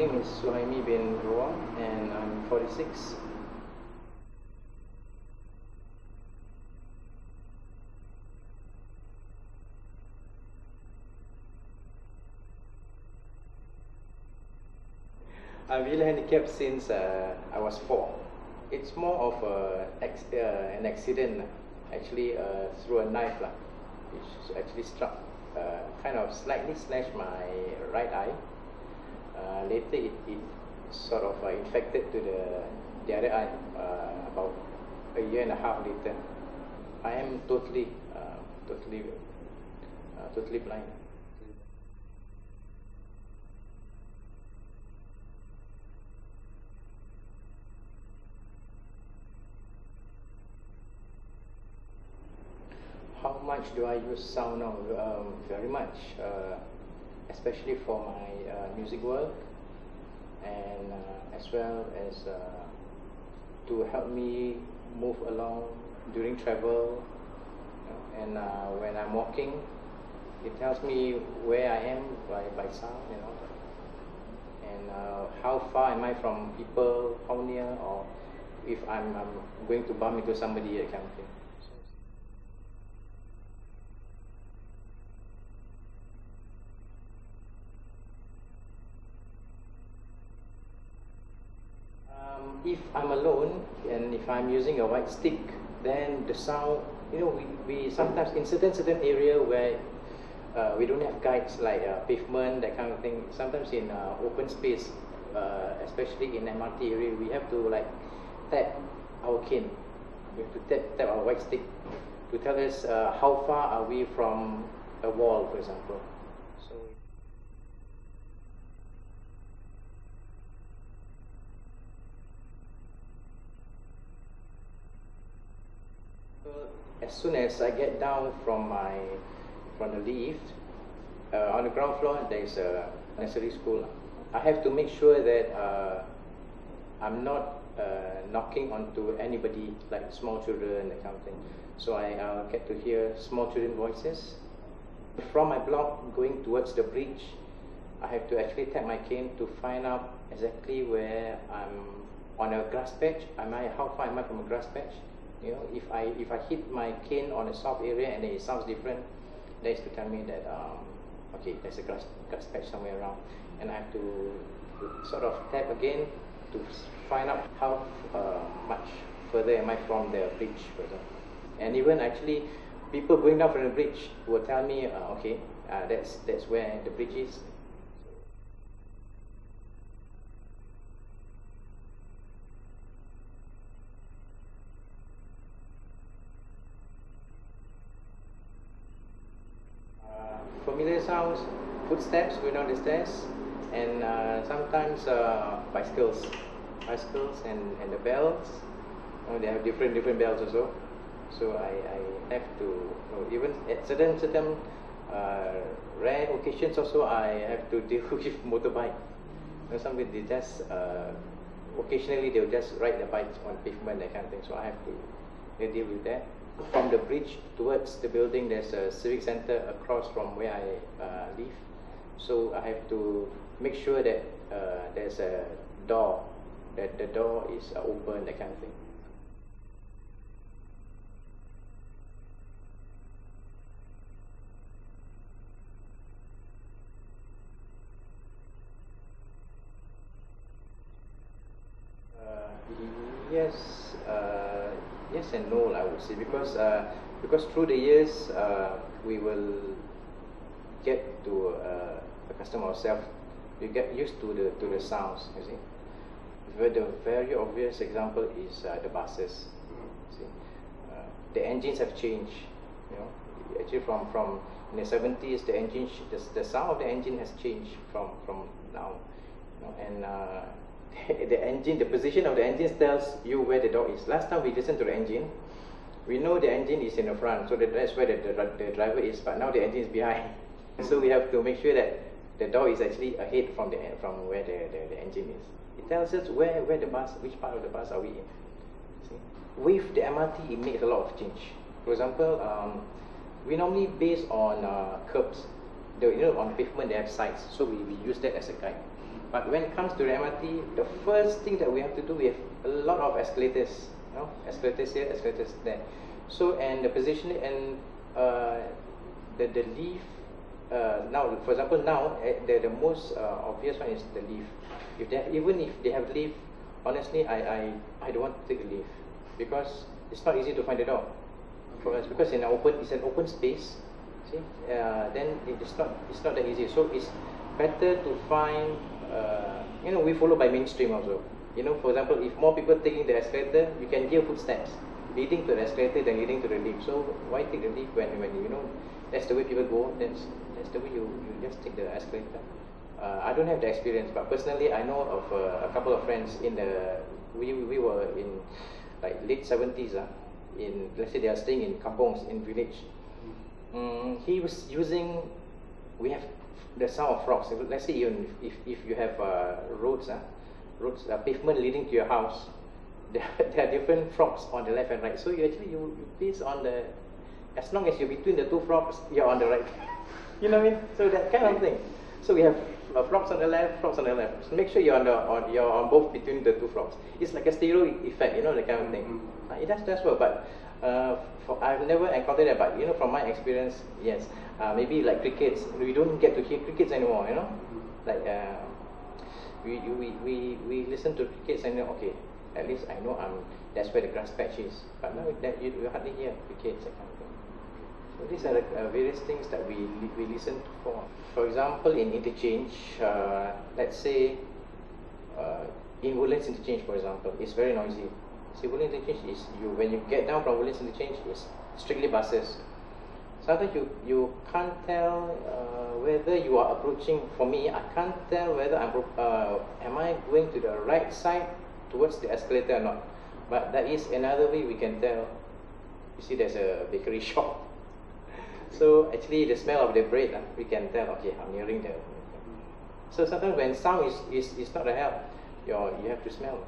name is Suhaime bin Roa and I'm 46. I'm visually handicapped since I was 4. It's more of an accident, actually, through a knife, which actually struck, kind of slightly slashed my right eye. Later, it sort of infected to the other eye about a year and a half later. I am totally blind. How much do I use sound now? Very much, especially for my music work, and as well as to help me move along during travel. And when I'm walking, it tells me where I am by sound, and how far am I from people, how near, or if I'm going to bump into somebody, that kind of thing. If I'm alone and if I'm using a white stick, then the sound, we sometimes in certain area where we don't have guides like pavement, that kind of thing. Sometimes in open space, especially in MRT area, we have to tap our cane. We have to tap our white stick to tell us how far are we from a wall, for example. So. As soon as I get down from the lift, on the ground floor there is a nursery school. I have to make sure that I'm not knocking onto anybody, like small children, that kind of thing. So I'll get to hear small children voices. From my block going towards the bridge, I have to actually tap my cane to find out exactly where I'm on a grass patch. How far am I from a grass patch? If I hit my cane on a soft area and it sounds different, that is to tell me that okay, there's a grass patch somewhere around, and I have to sort of tap again to find out how much further am I from the bridge, for example. And even actually, people going down from the bridge will tell me, okay, that's where the bridge is. Familiar sounds, footsteps going down the stairs, and sometimes bicycles and the bells. They have different bells also. So I have to, even at certain rare occasions also, I have to deal with motorbike. Somebody they just occasionally they'll just ride the bikes on pavement, that kind of thing. So I have to deal with that. From the bridge towards the building, there's a civic center across from where I live. So I have to make sure that there's a door, that the door is open, that kind of thing. Yes and no, I would say, because through the years we will get to accustom ourselves. We get used to the sounds. You see, the very obvious example is the buses. See, the engines have changed. Actually from in the 70s, the sound of the engine has changed from now. And the position of the engine tells you where the door is. Last time we listened to the engine, we know the engine is in the front, so that's where the driver is, but now the engine is behind. So we have to make sure that the door is actually ahead from where the engine is. It tells us where the bus, which part of the bus are we in. See? With the MRT, it makes a lot of change. For example, we normally base on curbs. On pavement they have sights, so we use that as a guide. But when it comes to the MRT, the first thing that we have to do, we have a lot of escalators, you know, escalators here, escalators there. So, and the position and the lift. Now, for example, now the most obvious one is the lift. Even if they have lift, honestly, I don't want to take a lift because it's not easy to find the door for us, because it's an open space. See, then it's not that easy. So it's better to find. You know, we follow by mainstream also. You know, for example, if more people taking the escalator, you can hear footsteps leading to the escalator than leading to the lift. So why take the lift when you know that's the way people go? That's the way you just take the escalator. I don't have the experience, but personally, I know of a couple of friends we were in like late 70s. In, let's say they are staying in kampongs, in village. He was using. We have the sound of frogs. Let's say even if you have roads, pavement leading to your house, there are different frogs on the left and right. So you place on the, as long as you're between the two frogs, you're on the right. You know what I mean? So that kind of thing. So we have frogs on the left, frogs on the left. So make sure you're on both between the two frogs. It's like a stereo effect, you know, that kind of thing. It does work, but I've never encountered that. But you know, from my experience, yes. Maybe like crickets, we don't get to hear crickets anymore. You know, like we listen to crickets and okay, at least I know that's where the grass patch is. But now that you hardly hear crickets, that kind of thing. So these are the various things that we listen for. For example, in interchange, let's say in Woodlands interchange, for example, it's very noisy. See, Woodlands interchange is when you get down from Woodlands interchange, it's strictly buses. Sometimes you can't tell whether you are approaching. For me, I can't tell whether am I going to the right side towards the escalator or not. But that is another way we can tell. You see, there's a bakery shop. So actually, the smell of the bread, we can tell. Okay, I'm nearing the. So sometimes when sound is not a help, you have to smell.